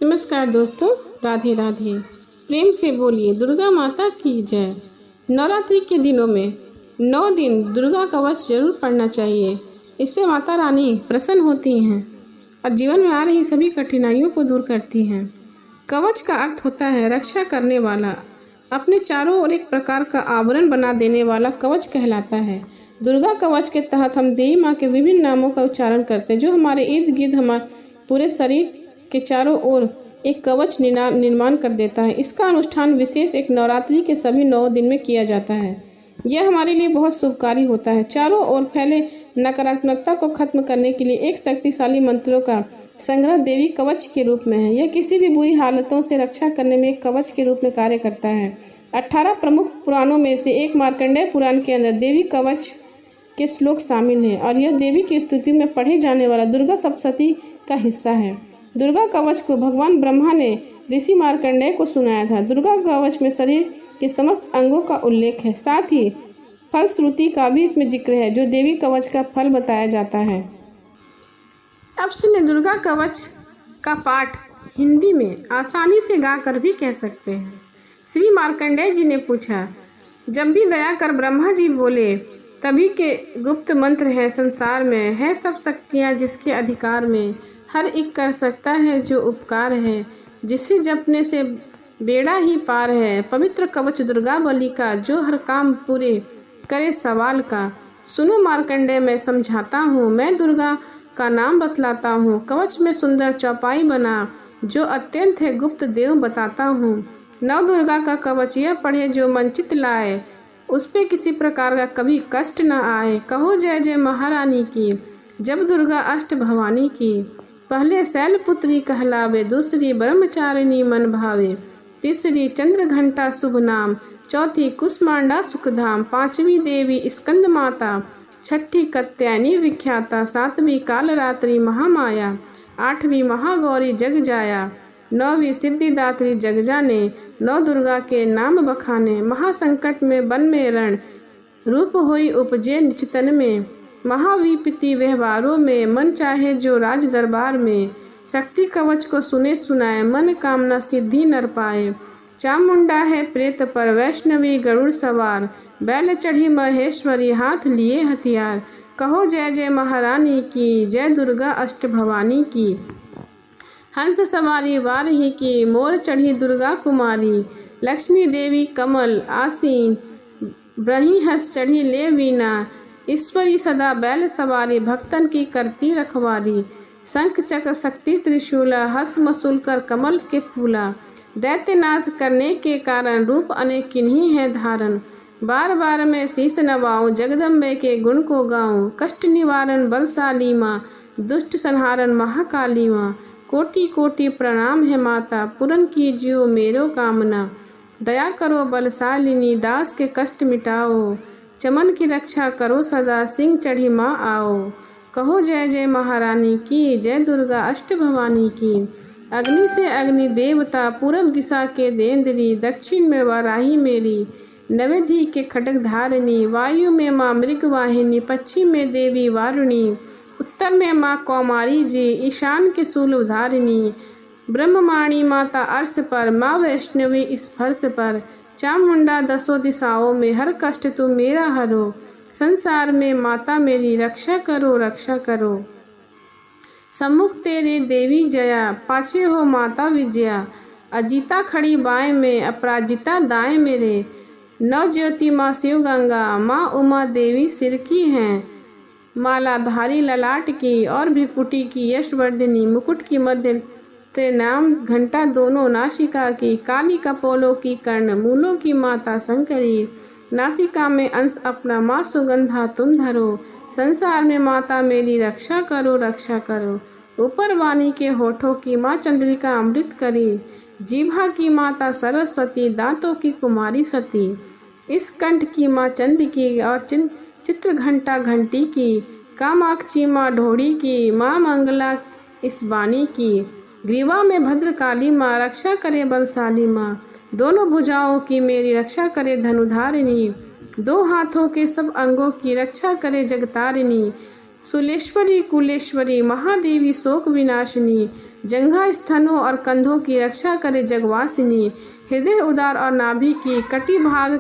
नमस्कार दोस्तों, राधे राधे। प्रेम से बोलिए दुर्गा माता की जय। नवरात्रि के दिनों में 9 दिन दुर्गा कवच जरूर पढ़ना चाहिए। इससे माता रानी प्रसन्न होती हैं और जीवन में आ रही सभी कठिनाइयों को दूर करती हैं। कवच का अर्थ होता है रक्षा करने वाला, अपने चारों ओर एक प्रकार का आवरण बना देने वाला कवच कहलाता है। दुर्गा कवच के तहत हम देवी माँ के विभिन्न नामों का उच्चारण करते हैं, जो हमारे इर्द गिर्द हमारे पूरे शरीर के चारों ओर एक कवच निर्माण कर देता है। इसका अनुष्ठान विशेष एक नवरात्रि के सभी 9 दिन में किया जाता है। यह हमारे लिए बहुत शुभकारी होता है। चारों ओर फैले नकारात्मकता को खत्म करने के लिए एक शक्तिशाली मंत्रों का संग्रह देवी कवच के रूप में है। यह किसी भी बुरी हालतों से रक्षा करने में एक कवच के रूप में कार्य करता है। 18 प्रमुख पुराणों में से एक मार्कंडेय पुराण के अंदर देवी कवच के श्लोक शामिल हैं और यह देवी की स्तुति में पढ़े जाने वाला दुर्गा सप्तशती का हिस्सा है। दुर्गा कवच को भगवान ब्रह्मा ने ऋषि मार्कंडेय को सुनाया था। दुर्गा कवच में शरीर के समस्त अंगों का उल्लेख है, साथ ही फलश्रुति का भी इसमें जिक्र है, जो देवी कवच का फल बताया जाता है। अब सुनिए, दुर्गा कवच का पाठ हिंदी में आसानी से गाकर भी कह सकते हैं। श्री मार्कंडेय जी ने पूछा, जब भी दया कर ब्रह्मा जी बोले, तभी के गुप्त मंत्र है संसार में, है सब शक्तियाँ जिसके अधिकार में, हर एक कर सकता है जो उपकार है, जिसे जपने से बेड़ा ही पार है। पवित्र कवच दुर्गा बली का, जो हर काम पूरे करे सवाल का। सुनो मार्कंडेय, मैं समझाता हूँ, मैं दुर्गा का नाम बतलाता हूँ। कवच में सुंदर चौपाई बना, जो अत्यंत है गुप्त देव बताता हूँ। नव दुर्गा का कवच यह पढ़े जो मंचित लाए, उस पे किसी प्रकार का कभी कष्ट न आए। कहो जय जय महारानी की, जब दुर्गा अष्ट भवानी की। पहले शैलपुत्री कहलावे, दूसरी ब्रह्मचारिणी मन भावे, तीसरी चंद्र घंटा शुभ नाम, चौथी कुष्मांडा सुखधाम, पांचवी देवी स्कंद माता, छठी कत्यायनी विख्याता, सातवीं कालरात्रि महामाया, आठवीं महागौरी जग जाया, नौवीं सिद्धिदात्री जग जाने। 9 दुर्गा के नाम बखाने, महासंकट में वन में रण, रूप होई उपजे निचतन में, महाविपत्ति व्यवहारों में, मन चाहे जो राज दरबार में। शक्ति कवच को सुने सुनाए, मन कामना सिद्धि नर पाए। चामुंडा है प्रेत पर, वैष्णवी गरुड़ सवार, बैल चढ़ी महेश्वरी, हाथ लिए हथियार। कहो जय जय महारानी की, जय दुर्गा अष्ट भवानी की। हंस सवारी वारही की, मोर चढ़ी दुर्गा कुमारी, लक्ष्मी देवी कमल आसीन, ब्रही हंस चढ़ी ले वीणा, ईश्वरी सदा बैल सवारी, भक्तन की करती रखवारी। शंख चक्र शक्ति त्रिशूला, हंस मसूल कर कमल के फूला, दैत्य नाश करने के कारण, रूप अनेक किन्हीं है धारण। बार बार मैं शीश नवाऊं, जगदम्बे के गुण को गाऊं, कष्ट निवारण बलशाली माँ, दुष्ट संहारण महाकाली माँ। कोटि कोटि प्रणाम है माता, पूर्ण कीजियो मेरो कामना, दया करो बलशालिनी, दास के कष्ट मिटाओ, चमन की रक्षा करो सदा, सिंह चढ़ी माँ आओ। कहो जय जय महारानी की, जय दुर्गा अष्ट भवानी की। अग्नि से अग्नि देवता, पूरब दिशा के देंद्री, दक्षिण में वाराही मेरी, नवेधी के खड्ग धारिणी, वायु में माँ मृगवाहिनी, पश्चिम में देवी वारुणी, उत्तर में माँ कौमारी जी, ईशान के शूल धारिणी, ब्रह्ममाणी माता अर्श पर, माँ वैष्णवी इस फर्श पर। चामुंडा 10 दिशाओं में, हर कष्ट तुम मेरा हरो, संसार में माता मेरी रक्षा करो रक्षा करो। सम्मुख तेरे देवी जया, पाछे हो माता विजया, अजीता खड़ी बाएं में, अपराजिता दाएं मेरे। 9 ज्योति माँ शिव गंगा, माँ उमा देवी सिर की हैं, मालाधारी ललाट की और भ्रिकुटी की यशवर्धिनी, मुकुट की मध्य ते नाम घंटा दोनों नासिका की, काली कपोलों की कर्ण, मूलों की माता शंकरी, नासिका में अंश अपना माँ सुगंधा तुम धरो, संसार में माता मेरी रक्षा करो रक्षा करो। ऊपर वाणी के होठों की माँ चंद्रिका अमृत करी, जीभा की माता सरस्वती, दांतों की कुमारी सती, इस कंठ की माँ चंद की और चित्र घंटा घंटी की, कामाक्षी माँ ढोड़ी की, माँ मंगला इस वाणी की। ग्रीवा में भद्रकाली माँ, रक्षा करे बलशाली माँ, दोनों भुजाओं की मेरी रक्षा करे धनुधारिणी, 2 हाथों के सब अंगों की रक्षा करे जगतारिणी। सुलेश्वरी कुलेश्वरी, महादेवी शोक विनाशिनी, जंघा, स्तनों और कंधों की रक्षा करे जगवासिनी। हृदय, उदर और नाभि की, कटी भाग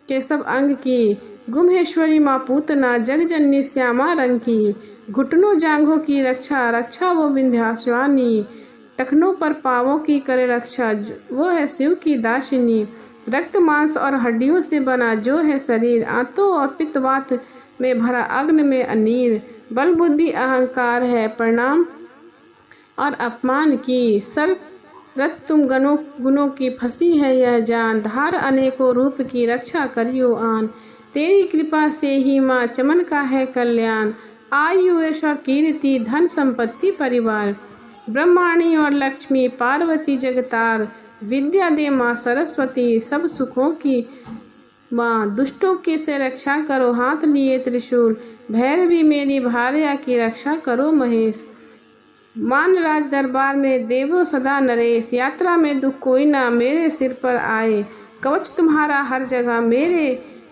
के सब अंग की। गुम्हेश्वरी माँ पूतना, जग जननी श्यामा रंग की। घुटनों जांघों की रक्षा, रक्षा वो विंध्याचलवानी। टखनों पर पाँवों की करे रक्षा, वो है शिव की दासिनी। रक्त, मांस और हड्डियों से बना जो है शरीर, आंतों और पित्तवात में भरा, अग्नि में अनीर। बल, बुद्धि, अहंकार है प्रणाम और अपमान की। सर रथ तुम गुणों की फंसी है यह जान, धार अनेकों रूप की, रक्षा करियो आन। तेरी कृपा से ही माँ चमन का है कल्याण, आयु, यश और कीर्ति, धन संपत्ति परिवार। ब्रह्माणी और लक्ष्मी, पार्वती जगतार, विद्या दे माँ सरस्वती, सब सुखों की माँ। दुष्टों की से रक्षा करो हाथ लिए त्रिशूल, भैरवी मेरी भार्या की रक्षा करो महेश। मान राज दरबार में देवो सदा नरेश, यात्रा में दुख कोई ना मेरे सिर पर आए। कवच तुम्हारा हर जगह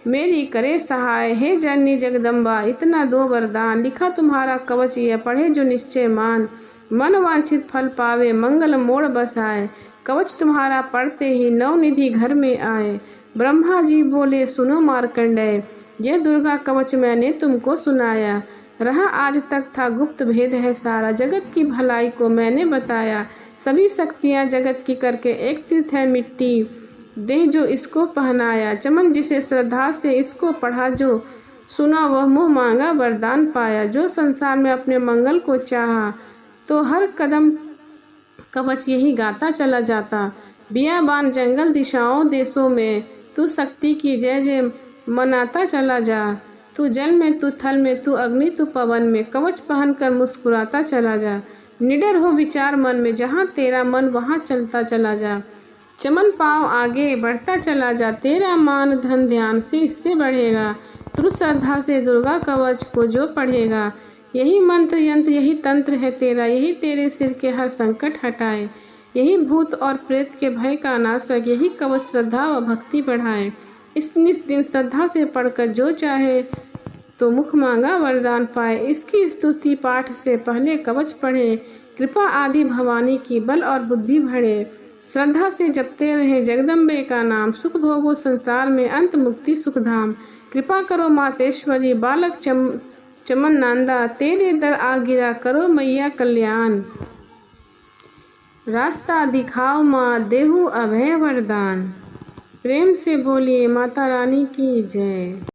मेरी करे सहाय, हे जननी जगदम्बा इतना दो वरदान। लिखा तुम्हारा कवच यह पढ़े जो निश्चय मान, मन वांछित फल पावे मंगल मोड़ बसाए। कवच तुम्हारा पढ़ते ही नवनिधि घर में आए। ब्रह्मा जी बोले सुनो मार्कंडेय, यह दुर्गा कवच मैंने तुमको सुनाया। रहा आज तक था गुप्त भेद है सारा, जगत की भलाई को मैंने बताया। सभी शक्तियाँ जगत की करके एक तीर्थ है मिट्टी, देह जो इसको पहनाया। चमन जिसे श्रद्धा से इसको पढ़ा जो सुना, वह मुँह मांगा वरदान पाया। जो संसार में अपने मंगल को चाहा, तो हर कदम कवच यही गाता चला जाता। बियाबान, जंगल, दिशाओं, देशों में तू शक्ति की जय जय मनाता चला जा। तू जल में, तू थल में, तू अग्नि, तू पवन में, कवच पहन कर मुस्कुराता चला जा। निडर हो विचार मन में, जहाँ तेरा मन वहाँ चलता चला जा। चमन पाँव आगे बढ़ता चला जा, तेरा मान धन ध्यान से इससे बढ़ेगा। तू श्रद्धा से दुर्गा कवच को जो पढ़ेगा, यही मंत्र यंत्र यही तंत्र है तेरा, यही तेरे सिर के हर संकट हटाए। यही भूत और प्रेत के भय का नाशक, यही कवच श्रद्धा व भक्ति बढ़ाए। इस दिन श्रद्धा से पढ़कर जो चाहे तो मुख मांगा वरदान पाए। इसकी स्तुति पाठ से पहले कवच पढ़े, कृपा आदि भवानी की बल और बुद्धि बढ़े। श्रद्धा से जपते रहे जगदम्बे का नाम, सुख भोगो संसार में अंत मुक्ति सुखधाम। कृपा करो मातेश्वरी, बालक चमन नांदा, तेरे दर आ गिरा करो मैया कल्याण। रास्ता दिखाओ माँ, देहु अभय वरदान। प्रेम से बोलिए माता रानी की जय।